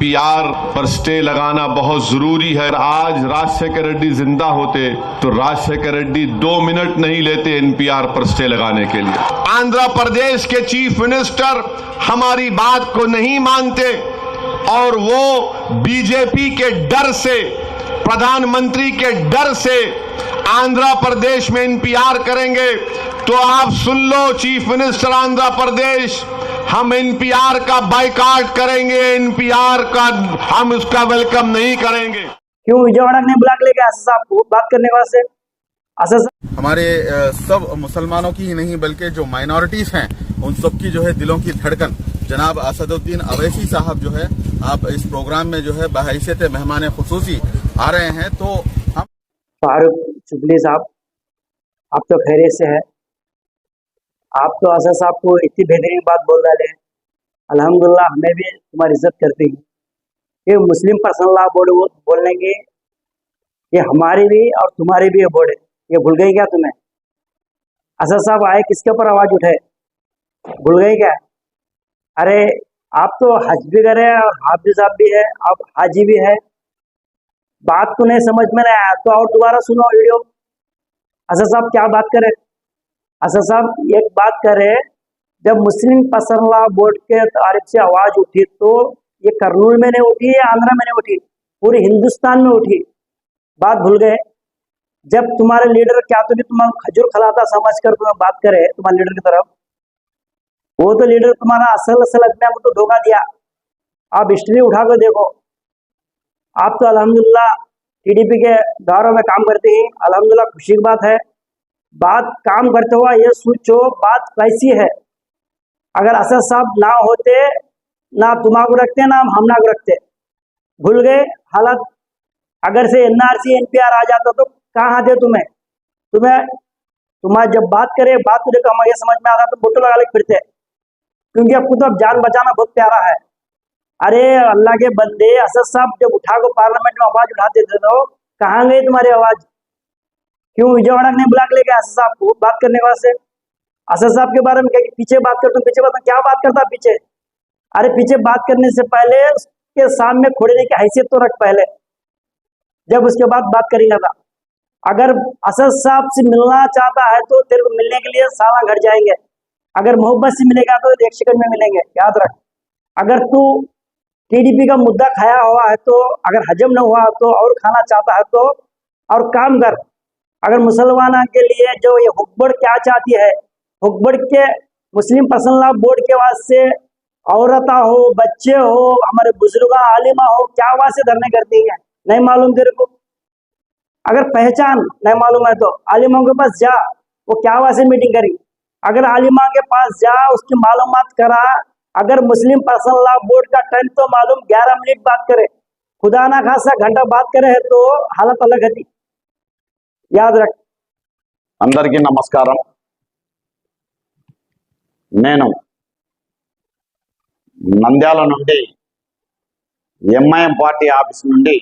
NPR पर stay लगाना बहुत जरूरी है। आज राजशेखर रेड्डी जिंदा होते तो राजशेखर रेड्डी 2 मिनट नहीं लेते एनपीआर पर स्टे लगाने के लिए। आंध्र प्रदेश के चीफ मिनिस्टर हमारी बात को नहीं मानते और वो बीजेपी के डर से, प्रधानमंत्री के डर से आंध्र प्रदेश में एनपीआर करेंगे। तो आप सुन लो चीफ मिनिस्टर आंध्र प्रदेश, हम एनपीआर का बाइकआउट करेंगे, एनपीआर का हम उसका वेलकम नहीं करेंगे। क्यों विजयवाड़ा ने बुला के लेके साहब को बात करने के वास्ते? हमारे सब मुसलमानों की ही नहीं बल्कि जो माइनॉरिटीज हैं उन सब की जो है दिलों की धड़कन जनाब असदुद्दीन अवैसी साहब जो है आप इस प्रोग्राम में जो है बहैसियत मेहमान खुसूसी आ रहे हैं। तो हम फारूक चुगली साहब, आप तो खैरियत से है? आप तो असद साहब को इतनी बेहतरीन बात बोल रहे हैं, अल्हम्दुलिल्लाह हमें भी तुम्हारी इज्जत करते हैं। ये मुस्लिम पर्सनल लॉ बोर्ड बोलेंगे, ये हमारी भी और तुम्हारी भी बोर्ड है, ये भूल गई क्या तुम्हें? असद साहब आए किसके ऊपर आवाज उठाए, भूल गई क्या? अरे आप तो हज भी करे और हाफिज साहब भी है, आप हाजी भी है, बात तो नहीं समझ में नहीं आया तो और दोबारा सुनो वीडियो। असद साहब क्या बात करे? असद साहब एक बात करे, जब मुस्लिम पर्सनल लॉ बोर्ड के तारीफ से आवाज उठी तो ये करनूल में नहीं उठी या आंध्र में नहीं उठी, पूरे हिंदुस्तान में उठी। बात भूल गए? जब तुम्हारे लीडर क्या तो भी तुम्हारा खजूर खिलाता समझ कर तुम्हें बात करे तुम्हारे लीडर की तरफ, वो तो लीडर तुम्हारा असल अपने को तो धोखा दिया। आप हिस्ट्री उठा कर देखो, आप तो अल्हम्दुलिल्लाह टीडीपी के दौरों में काम करते हैं, अल्हम्दुलिल्लाह खुशी की बात है। बात काम करते हुआ ये सोचो बात कैसी है। अगर असद साहब ना होते, ना तुम्हारा रखते ना हम ना रखते, भूल गए हालत। अगर से एनआरसी एनपीआर आ जाता तो कहाँ आते तुम्हारा जब बात करे बात तो देखो हमें समझ में आता तो फोटो लगा ले फिरते, क्योंकि आपको तो अब जान बचाना बहुत प्यारा है। अरे अल्लाह के बंदे, असद साहब जब उठा को पार्लियामेंट में आवाज उठाते थे तो कहाँ गई तुम्हारी आवाज? क्यों विजयवाड़ा ने बुला के लेके असद साहब को बात करने के वास्ते? असद साहब के बारे में क्या पीछे बात कर, तुम पीछे बात क्या बात करता पीछे? अरे पीछे बात करने से पहले उसके सामने खोड़ने की हैसियत तो रख पहले, जब उसके बाद बात करेगा था। अगर असद साहब से मिलना चाहता है तो तेरे को मिलने के लिए साला घर जाएंगे, अगर मोहब्बत से मिलेगा तो 1 सेकंड में मिलेंगे, याद रख। अगर तू टीडीपी का मुद्दा खाया हुआ है तो, अगर हजम न हुआ तो और खाना चाहता है तो और काम कर। अगर मुसलमाना के लिए जो ये हुक्बड़ क्या चाहती है, हुक्बड़ के मुस्लिम पर्सनल लॉ बोर्ड के वास्ते औरता हो, बच्चे हो, हमारे बुजुर्ग आलिमा हो, क्या वास्ते धरने करती है? नहीं मालूम तेरे को? अगर पहचान नहीं मालूम है तो आलिमा के पास जा, वो क्या वास्ते मीटिंग करी। अगर आलिमा के पास जा, उसकी मालूमात करा। अगर मुस्लिम पर्सनल लॉ बोर्ड का टाइम तो मालूम 11 मिनट बात करे, खुदा ना खासा घंटा बात करे है तो हालत अलग है, याद रख। అందరికీ నమస్కారం। నేను నంద్యాల నుండి ఎంఐఎం పార్టీ ఆఫీస్ నుండి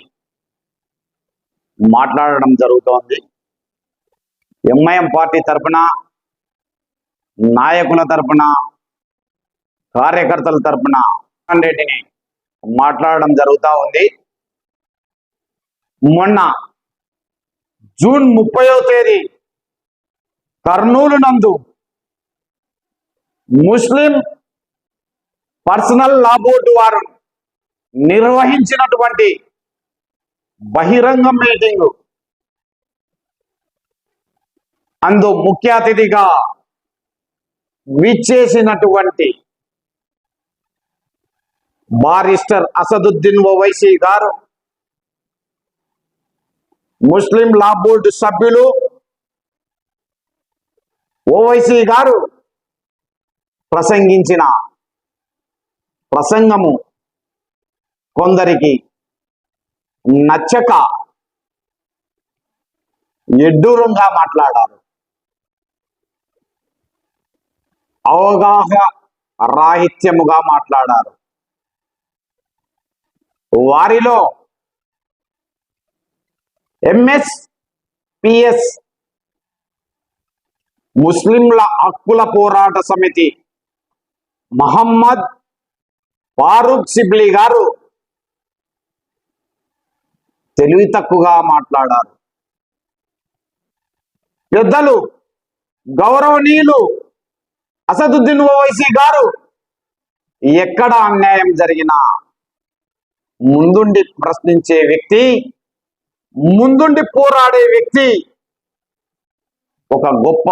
మాట్లాడడం జరుగుతోంది। ఎంఐఎం పార్టీ తరపున, నాయకుల తరపున, కార్యకర్తల తరపున రెడ్డిని మాట్లాడడం జరుగుతూ ఉంది। మొన్న జూన్ 30వ తేదీ కర్నూలు నందు ముస్లిం పర్సనల్ లా బోర్డు వారు నిర్వహించినటువంటి బహిరంగ మీటింగు అందు ముఖ్య అతిథిగా విచ్చేసినటువంటి బారిస్టర్ అసదుద్దీన్ ఓవైసీ గారు, ముస్లిం లా బోర్డు సభ్యులు ఓవైసీ గారు ప్రసంగించిన ప్రసంగము కొందరికి నచ్చక ఎడ్డూరంగా మాట్లాడారు, అవగాహన రాహిత్యముగా మాట్లాడారు। వారిలో ఎంఎస్పిఎస్ ముస్లింల హక్కుల పోరాట సమితి మహమ్మద్ ఫారూక్ సిబ్లీ గారు తెలివి తక్కువగా మాట్లాడారు. పెద్దలు గౌరవనీయులు అసదుద్దీన్ ఓవైసీ గారు ఎక్కడ అన్యాయం జరిగినా ముందుండి ప్రశ్నించే వ్యక్తి, ముందుండి పోరాడే వ్యక్తి, ఒక గొప్ప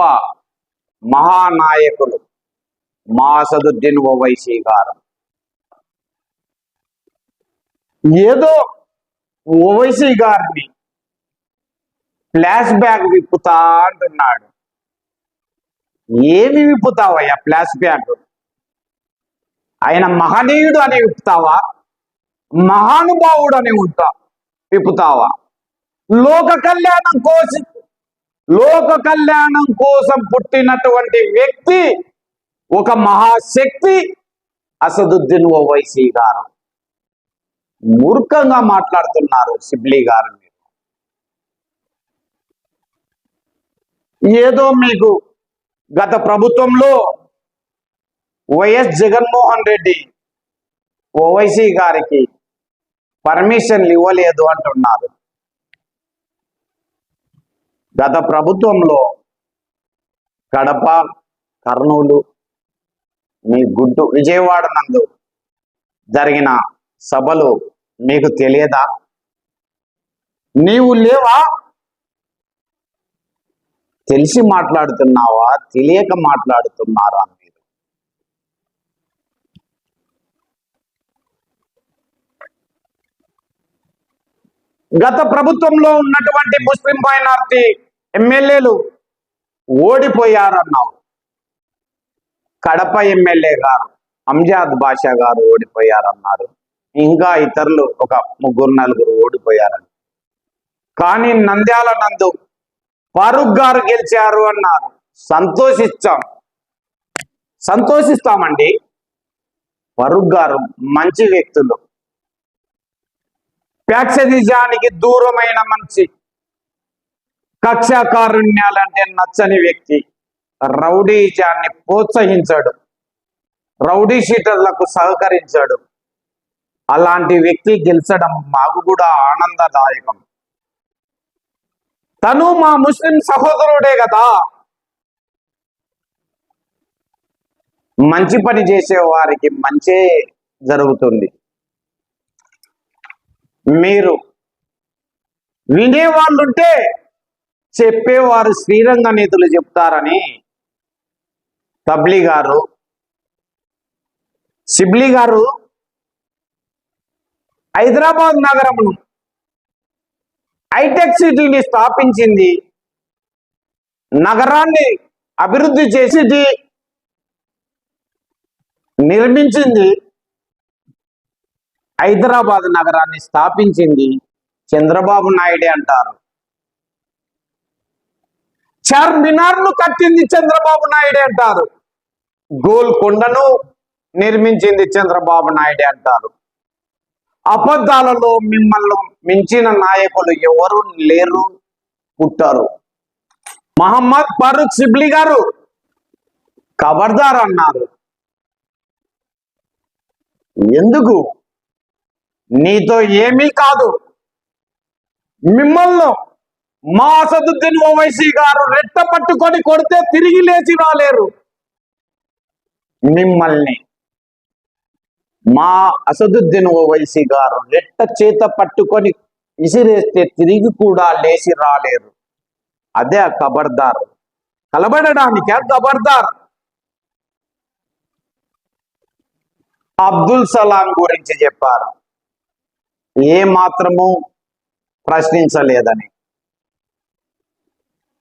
మహానాయకులు మా అసదుద్దీన్ ఓవైసీ గారు. ఏదో ఓవైసీ గారిని ఫ్లాష్ బ్యాగ్ విప్పుతా అంటున్నాడు. ఏమి విప్పుతావయ్యా ఫ్లాష్ బ్యాగ్? ఆయన మహనీయుడు అని విప్పుతావా? మహానుభావుడు అని విప్పుతావా? లోక కళ్యాణం కోసం పుట్టినటువంటి వ్యక్తి, ఒక మహాశక్తి అసదుద్దీన్ ఓవైసీ గారు. మూర్ఖంగా మాట్లాడుతున్నారు సిబ్లీ గారు. ఏదో మీకు గత ప్రభుత్వంలో వైఎస్ జగన్మోహన్ రెడ్డి ఓవైసీ గారికి పర్మిషన్లు ఇవ్వలేదు అంటున్నారు. గత ప్రభుత్వంలో కడప, కర్నూలు, మీ గుంటూరు, విజయవాడ నందు జరిగిన సభలు మీకు తెలియదా? నీవు లేవా? తెలిసి మాట్లాడుతున్నావా, తెలియక మాట్లాడుతున్నారా మీరు? గత ప్రభుత్వంలో ఉన్నటువంటి ముస్లిం మైనారిటీ ఎమ్మెల్యేలు ఓడిపోయారన్నావు. కడప ఎమ్మెల్యే గారు అంజాద్ బాషా గారు ఓడిపోయారన్నారు. ఇంకా ఇతరులు ఒక 3-4 ఓడిపోయారని. కానీ నంద్యాల నందు ఫారూక్ గారు గెలిచారు అన్నారు. సంతోషిస్తామండి. ఫారూక్ గారు మంచి వ్యక్తులు, ప్యాక్సనిజానికి దూరమైన మనిషి, కక్షాకారుణ్యాలంటే నచ్చని వ్యక్తి, రౌడీజాన్ని ప్రోత్సహించాడు, రౌడీ షీటర్లకు సహకరించాడు. అలాంటి వ్యక్తి గెలిచడం మాకు కూడా ఆనందదాయకం. తను మా ముస్లిం సహోదరుడే కదా. మంచి పని చేసే వారికి మంచే జరుగుతుంది. మీరు వినేవాళ్ళుంటే చెప్పేవారు శ్రీరంగ నీతులు చెప్తారని సిబ్లీ గారు హైదరాబాద్ నగరంలో హైటెక్ సిటీని స్థాపించింది, నగరాన్ని అభివృద్ధి చేసి నిర్మించింది, హైదరాబాద్ నగరాన్ని స్థాపించింది చంద్రబాబు నాయుడే అంటారు. చార్మినార్ను కట్టింది చంద్రబాబు నాయుడే అంటారు. గోల్కొండను నిర్మించింది చంద్రబాబు నాయుడే అంటారు. అబద్ధాలలో మిమ్మల్ని మించిన నాయకులు ఎవరు లేరు, పుట్టారు. మహమ్మద్ ఫారూక్ సిబ్లీ గారు ఖబర్దార్ అన్నారు. ఎందుకు? నీతో ఏమీ కాదు. మిమ్మల్ని మా అసదుద్దీన్ ఓవైసీ గారు రెట్ట పట్టుకొని కొడితే తిరిగి లేచి రాలేరు. మిమ్మల్ని మా అసదుద్దీన్ ఓవైసీ గారు రెట్ట చేత పట్టుకొని విసిరేస్తే తిరిగి కూడా లేచి రాలేరు. అదే ఖబర్దార్. కలబడడానికే ఖబర్దార్. అబ్దుల్ సలాం గురించి చెప్పారు, ఏ మాత్రము ప్రశ్నించలేదని.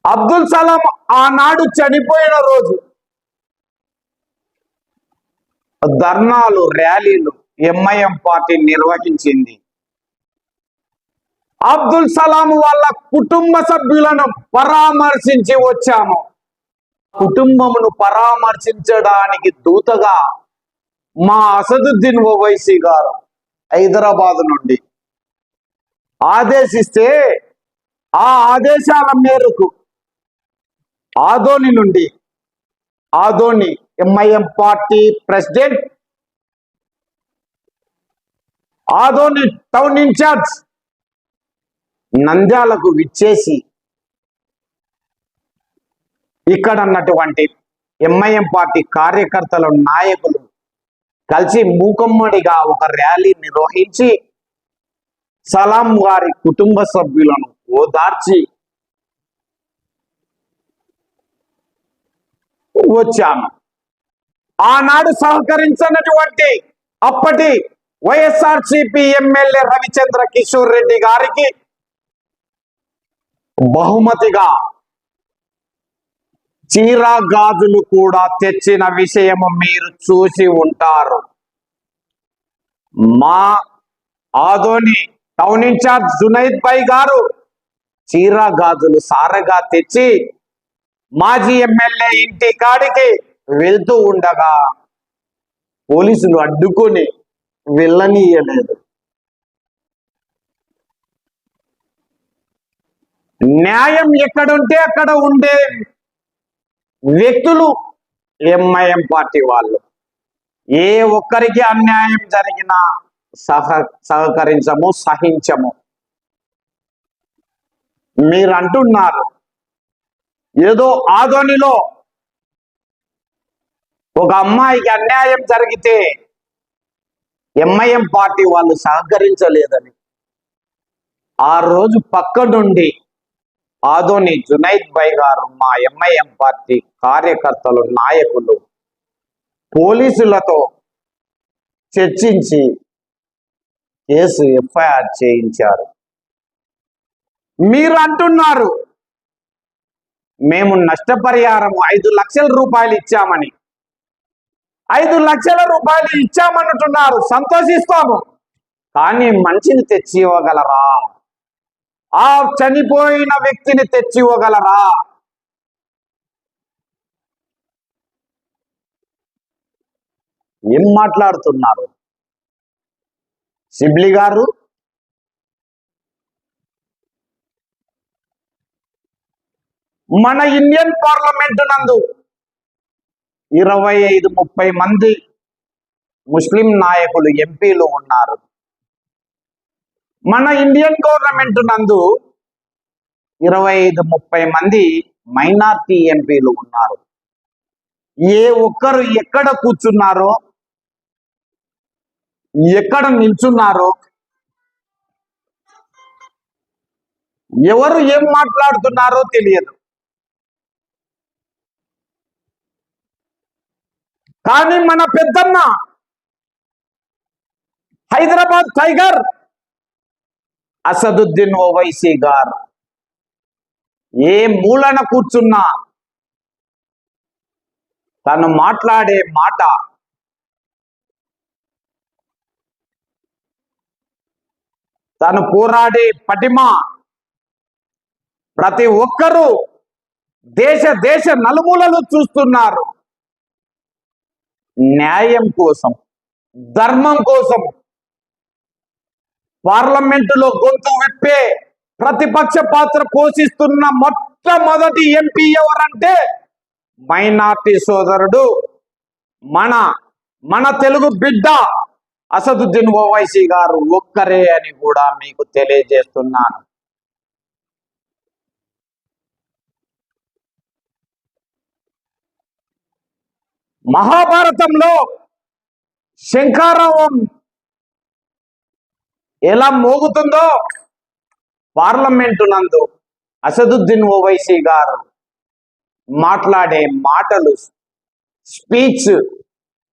అబ్దుల్ సలాం ఆనాడు చనిపోయిన రోజు ధర్నాలు, ర్యాలీలు ఎంఐఎం పార్టీ నిర్వహించింది. అబ్దుల్ సలాం వాళ్ళ కుటుంబ సభ్యులను పరామర్శించి వచ్చాము. కుటుంబమును పరామర్శించడానికి దూతగా మా అసదుద్దీన్ ఓవైసీ గారు హైదరాబాద్ నుండి ఆదేశిస్తే, ఆ ఆదేశాల మేరకు Adoni MIM party president, Adoni town incharge నంద్యాలకు విచ్చేసి ఇక్కడ ఉన్నటువంటి ఎంఐఎం పార్టీ కార్యకర్తలు నాయకులు కలిసి మూకమ్మడిగా ఒక ర్యాలీ నిర్వహించి సలాం గారి కుటుంబ సభ్యులను ఓదార్చి వచ్చాను. ఆనాడు సహకరించినటువంటి అప్పటి వైఎస్ఆర్సీపీ ఎమ్మెల్యే రవిచంద్ర కిషోర్ రెడ్డి గారికి బహుమతిగా చీరా గాజులు కూడా తెచ్చిన విషయం మీరు చూసి ఉంటారు. మా ఆదోని టౌన్ ఇన్ఛార్జ్ జునైద్ భాయ్ గారు చీరా గాజులు సారగా తెచ్చి మాజీ ఎమ్మెల్యే ఇంటి కాడికి వెళ్తూ ఉండగా పోలీసులు అడ్డుకొని వెళ్ళనీయలేదు. న్యాయం ఎక్కడుంటే అక్కడ ఉండే వ్యక్తులు ఎంఐఎం పార్టీ వాళ్ళు. ఏ ఒక్కరికి అన్యాయం జరిగినా సహకరించము, సహించము. మీరు అంటున్నారు ఏదో ఆదోనిలో ఒక అమ్మాయికి అన్యాయం జరిగితే ఎంఐఎం పార్టీ వాళ్ళు సహకరించలేదని. ఆ రోజు పక్క నుండి ఆదోని జునైద్ భాయ్ గారు మా ఎంఐఎం పార్టీ కార్యకర్తలు నాయకులు పోలీసులతో చర్చించి కేసు ఎఫ్ఐఆర్ చేయించారు. మీరు అంటున్నారు మేము నష్టపరిహారం 5 లక్షల రూపాయలు ఇచ్చామని. 5 లక్షల రూపాయలు ఇచ్చామనుతున్నారు, సంతోషిస్తాము. కానీ మనిషిని తెచ్చి ఇవ్వగలరా? ఆ చనిపోయిన వ్యక్తిని తెచ్చి ఇవ్వగలరా? ఏం మాట్లాడుతున్నారు సిబ్లి గారు? మన ఇండియన్ పార్లమెంటు నందు 25-30 మంది ముస్లిం నాయకులు ఎంపీలు ఉన్నారు. మన ఇండియన్ గవర్నమెంట్ నందు 25-30 మంది మైనార్టీ ఎంపీలు ఉన్నారు. ఏ ఒక్కరు ఎక్కడ కూర్చున్నారో, ఎక్కడ నిల్చున్నారో, ఎవరు ఏం మాట్లాడుతున్నారో తెలియదు. కానీ మన పెద్దన్న హైదరాబాద్ టైగర్ అసదుద్దీన్ ఓవైసీ గారు ఏ మూలన కూర్చున్నా తను మాట్లాడే మాట తను పోరాడే పటిమ ప్రతి ఒక్కరూ దేశ నలుమూలలు చూస్తున్నారు. న్యాయం కోసం, ధర్మం కోసం పార్లమెంటులో గొంతు విప్పే ప్రతిపక్ష పాత్ర పోషిస్తున్న మొట్టమొదటి ఎంపీ ఎవరంటే మైనార్టీ సోదరుడు మన తెలుగు బిడ్డ అసదుద్దీన్ ఓవైసీ గారు ఒక్కరే అని కూడా మీకు తెలియజేస్తున్నాను. మహాభారతంలో శంఖారావం ఎలా మోగుతుందో పార్లమెంటు నందు అసదుద్దీన్ ఓవైసీ గారు మాట్లాడే మాటలు, స్పీచ్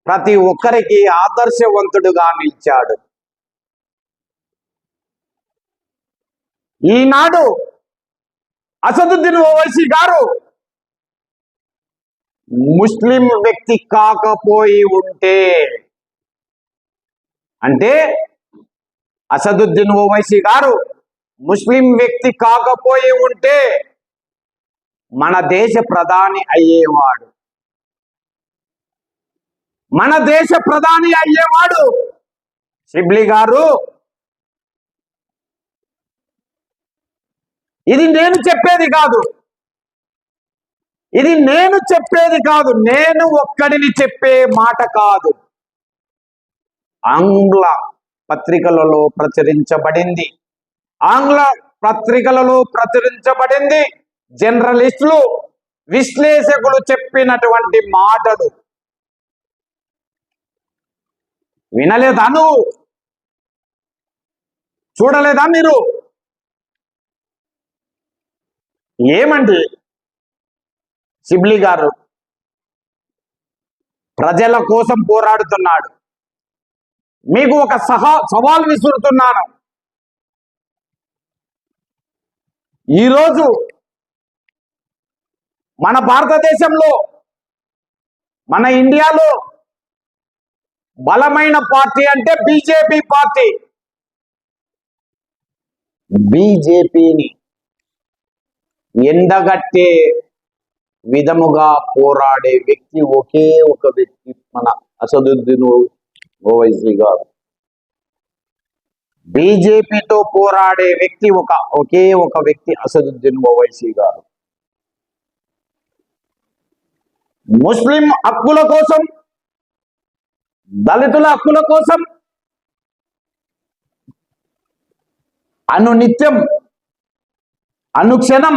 ప్రతి ఒక్కరికి ఆదర్శవంతుడుగా నిలిచాడు. ఈనాడు అసదుద్దీన్ ఓవైసీ గారు ముస్లిం వ్యక్తి కాకపోయి ఉంటే, అంటే అసదుద్దీన్ ఓవైసీ గారు ముస్లిం వ్యక్తి కాకపోయి ఉంటే మన దేశ ప్రధాని అయ్యేవాడు. మన దేశ ప్రధాని అయ్యేవాడు. సిబ్లి గారు, ఇది నేను చెప్పేది కాదు, ఇది నేను చెప్పేది కాదు, నేను ఒక్కడిని చెప్పే మాట కాదు. ఆంగ్ల పత్రికలలో ప్రచురించబడింది. ఆంగ్ల పత్రికలలో ప్రచురించబడింది. జర్నలిస్టులు విశ్లేషకులు చెప్పినటువంటి మాటలు వినలేదా? నువ్వు చూడలేదా? మీరు ఏమండి షిబ్లీ గారు ప్రజల కోసం పోరాడుతున్నాడు. మీకు ఒక సవాల్ విసురుతున్నాను. ఈరోజు మన భారతదేశంలో, మన ఇండియాలో బలమైన పార్టీ అంటే బీజేపీ పార్టీ. బీజేపీని ఎండగట్టే విధముగా పోరాడే వ్యక్తి ఒకే ఒక వ్యక్తి, మన అసదుద్దీన్ ఓవైసీ గారు. బీజేపీతో పోరాడే వ్యక్తి ఒకే ఒక వ్యక్తి అసదుద్దీన్ ఓవైసీ గారు. ముస్లిం హక్కుల కోసం, దళితుల హక్కుల కోసం అనునిత్యం, అనుక్షణం,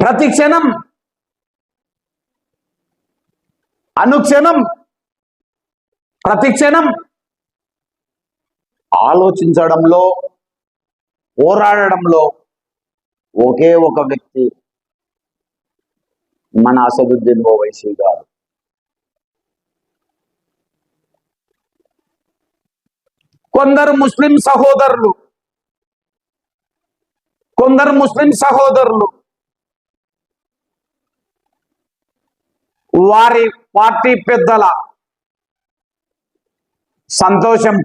ప్రతిక్షణం, అనుక్షణం, ప్రతిక్షణం ఆలోచించడంలో, పోరాడడంలో ఒకే ఒక వ్యక్తి మన అసదుద్దీన్ ఓవైసీ గారు. కొందరు ముస్లిం సహోదరులు వారి పార్టీ పెద్దల సంతోషం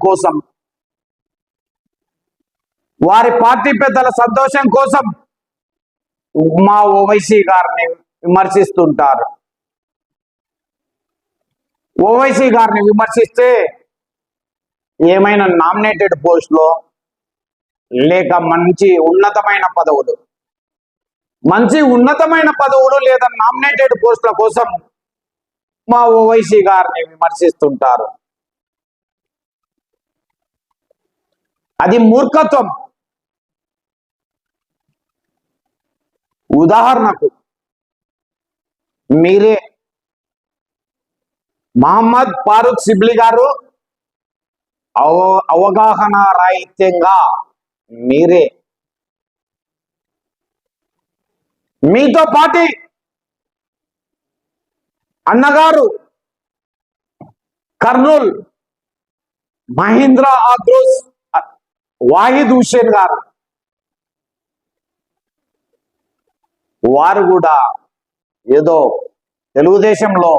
కోసం, మా ఓవైసీ గారిని విమర్శిస్తుంటారు. ఓవైసీ గారిని విమర్శిస్తే ఏమైనా నామినేటెడ్ పోస్టులో లేక మంచి ఉన్నతమైన పదవులు లేదా నామినేటెడ్ పోస్టుల కోసం మా ఓవైసీ గారిని విమర్శిస్తుంటారు. అది మూర్ఖత్వం. ఉదాహరణకు మీరే మహమ్మద్ ఫారూక్ షిబ్లీ గారు అవగాహన రాహిత్యంగా మీతో పాటి అన్నగారు కర్నూల్ మహీంద్రా ఆగ్రోస్ వాహిద్ హుస్సేన్ గారు, వారు కూడా ఏదో తెలుగుదేశంలో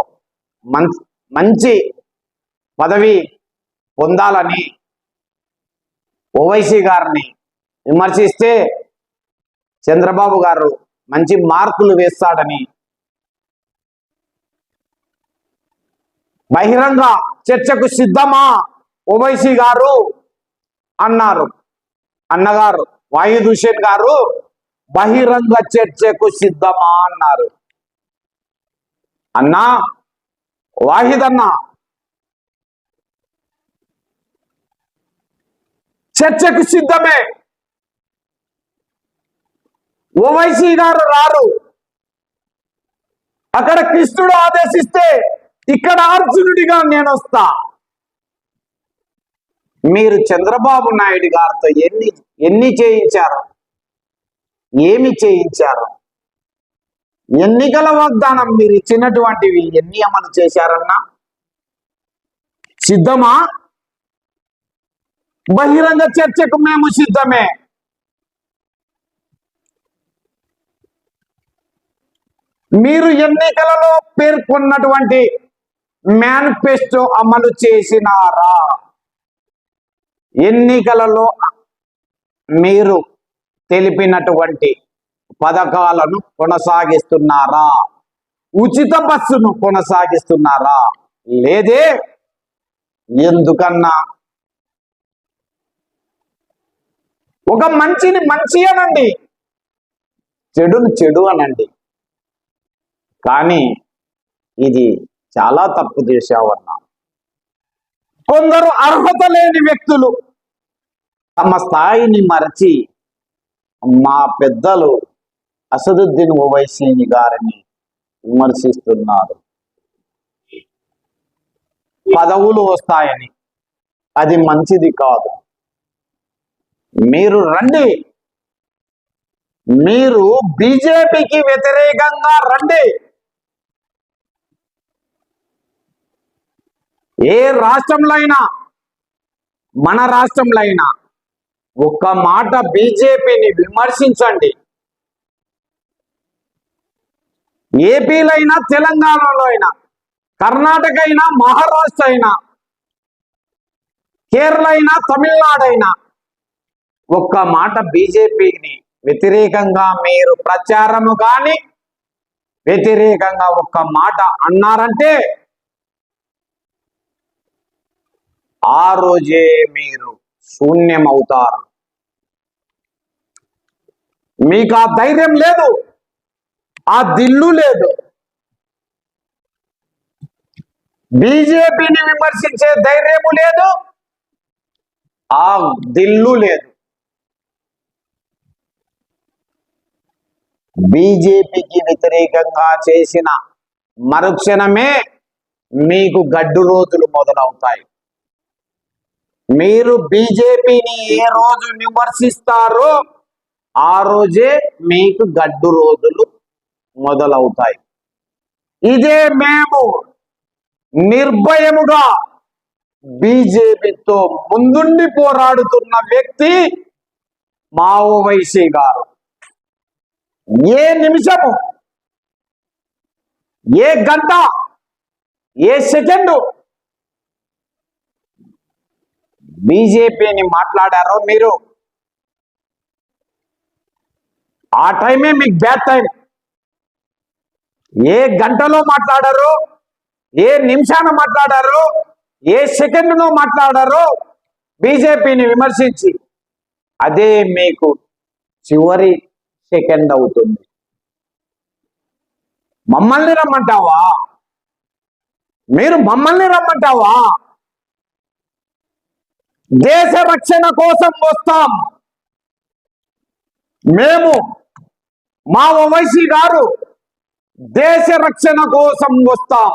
మంచి పదవి పొందాలని ఓవైసీ గారిని విమర్శిస్తే చంద్రబాబు గారు మంచి మార్కులు వేస్తాడని బహిరంగ చర్చకు సిద్ధమా ఓవైసీ గారు అన్నారు. అన్నగారు వాహిద్ హుస్సేన్ గారు బహిరంగ చర్చకు సిద్ధమా అన్నారు. అన్నా వాహిద్ అన్న, చర్చకు సిద్ధమే. ఓవైసీ గారు రారు. అక్కడ కృష్ణుడు ఆదేశిస్తే ఇక్కడ అర్జునుడిగా నేను వస్తా. మీరు చంద్రబాబు నాయుడు గారితో ఎన్ని చేయించారు? ఏమి చేయించారు? ఎన్నికల వాగ్దానం మీరు ఇచ్చినటువంటివి ఎన్ని అమలు చేశారన్నా? సిద్ధమా? బహిరంగ చర్చకు మేము సిద్ధమే. మీరు ఎన్నికలలో పేర్కొన్నటువంటి మేనిఫెస్టో అమలు చేసినారా? ఎన్నికలలో మీరు తెలిపినటువంటి పథకాలను కొనసాగిస్తున్నారా? ఉచిత బస్సును కొనసాగిస్తున్నారా? లేదే. ఎందుకన్నా ఒక మంచిని మంచి అనండి, చెడును చెడు అనండి, కానీ ఇది చాలా తప్పు చేశావన్నా. కొందరు అర్హత లేని వ్యక్తులు తమ స్థాయిని మరచి మా పెద్దలు అసదుద్దీన్ ఓవైసీ గారిని విమర్శిస్తున్నారు. పదవులు వస్తాయని, అది మంచిది కాదు. మీరు రండి, మీరు బీజేపీకి వ్యతిరేకంగా రండి. ఏ రాష్ట్రంలో అయినా, మన రాష్ట్రంలో అయినా ఒక్క మాట బీజేపీని విమర్శించండి. ఏపీలో అయినా, తెలంగాణలో అయినా, కర్ణాటక అయినా, మహారాష్ట్ర అయినా, కేరళ అయినా, తమిళనాడు అయినా ఒక్క మాట బీజేపీని వ్యతిరేకంగా మీరు ప్రచారము కానీ వ్యతిరేకంగా ఒక్క మాట అన్నారంటే ఆ రోజే మీరు శూన్యమవుతారు. మీకు ఆ ధైర్యం లేదు, ఆ దిల్లు లేదు. బీజేపీని విమర్శించే ధైర్యము లేదు, ఆ దిల్లు లేదు. బీజేపీకి వ్యతిరేకంగా చేసిన మరుక్షణమే మీకు గడ్డు రోజులు మొదలవుతాయి. మీరు బీజేపీని ఏ రోజు విమర్శిస్తారో ఆ రోజే మీకు గడ్డు రోజులు మొదలవుతాయి. ఇదే మేము నిర్భయముగా బీజేపీతో ముందుండి పోరాడుతున్న వ్యక్తి మా ఓవైసీ గారు. ఏ నిమిషము, ఏ గంట, ఏ సెకండు బీజేపీని మాట్లాడారో మీరు, ఆ టైమే మీకు బ్యాడ్ టైం. ఏ గంటలో మాట్లాడారో, ఏ నిమిషాన మాట్లాడారో, ఏ సెకండ్లో మాట్లాడారో బీజేపీని విమర్శించి, అదే మీకు చివరి సెకండ్ అవుతుంది. మమ్మల్ని రమ్మంటావా? మీరు మమ్మల్ని రమ్మంటావా? దేశ రక్షణ కోసం వస్తాం మేము. మా ఓవైసీ గారు దేశ రక్షణ కోసం వస్తాం.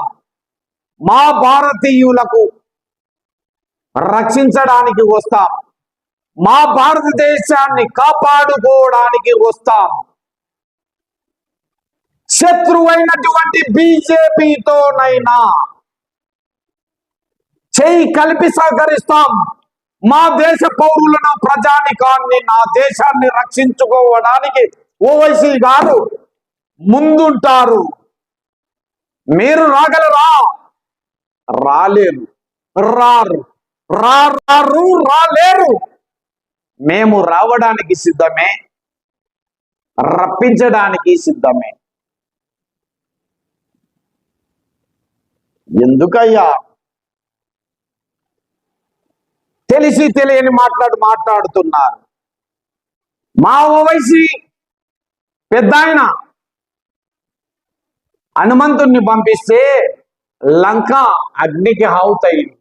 మా భారతీయులకు రక్షించడానికి వస్తాం. మా భారతదేశాన్ని కాపాడుకోవడానికి వస్తాం. శత్రువైనటువంటి బీజేపీతోనైనా చేయి కలిపి సహకరిస్తాం. మా దేశ పౌరులను, ప్రజానికాన్ని, నా దేశాన్ని రక్షించుకోవడానికి ఓవైసీ గారు ముందుంటారు. మీరు రాగలరా? రాలేరు, రారు, రాలేరు. మేము రావడానికి సిద్ధమే, రప్పించడానికి సిద్ధమే. ఎందుకయ్యా తెలిసి తెలియని మాట్లాడుతున్నారు? మా ఓవైసీ పెద్ద ఆయన హనుమంతుణ్ణి పంపిస్తే లంక అగ్నికి ఆహుతయింది.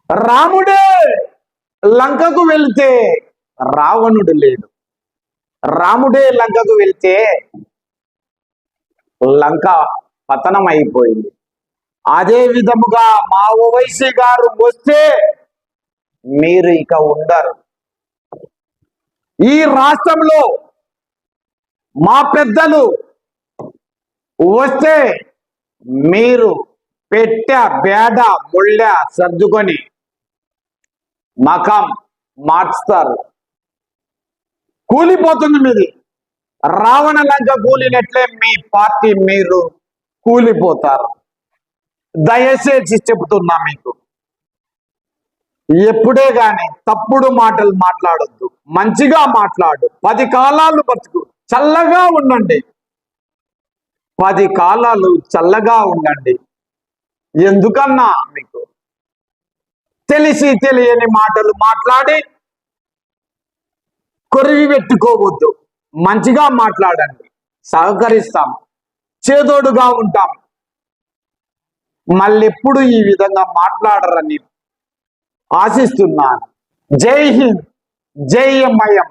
రాముడే లంకకు వెళ్తే రావణుడు లేడు. రాముడే లంకకు వెళ్తే లంక పతనం అయిపోయింది. అదే విధముగా మా ఓవైసీ గారు వస్తే మీరు ఇక ఉండరు. ఈ రాష్ట్రంలో మా పెద్దలు వస్తే మీరు పెట్టె బేడ ముళ్ళ సర్దుకొని మకం మార్చుతారు. కూలిపోతుంది మీది. రావణ లంక కూలినట్లే మీ పార్టీ మీరు కూలిపోతారు. దయచేసి చెబుతున్నా మీకు, ఎప్పుడే గాని తప్పుడు మాటలు మాట్లాడొద్దు. మంచిగా మాట్లాడు. 10 కాలాలు బతుకు, చల్లగా ఉండండి. 10 కాలాలు చల్లగా ఉండండి. ఎందుకన్నా మీకు తెలిసి తెలియని మాటలు మాట్లాడి కొరివి పెట్టుకోవద్దు. మంచిగా మాట్లాడండి, సహకరిస్తాం, చేదోడుగా ఉంటాం. మళ్ళెప్పుడు ఈ విధంగా మాట్లాడరని ఆశిస్తున్నాను. జై హింద్, జై ఎంఐఎం.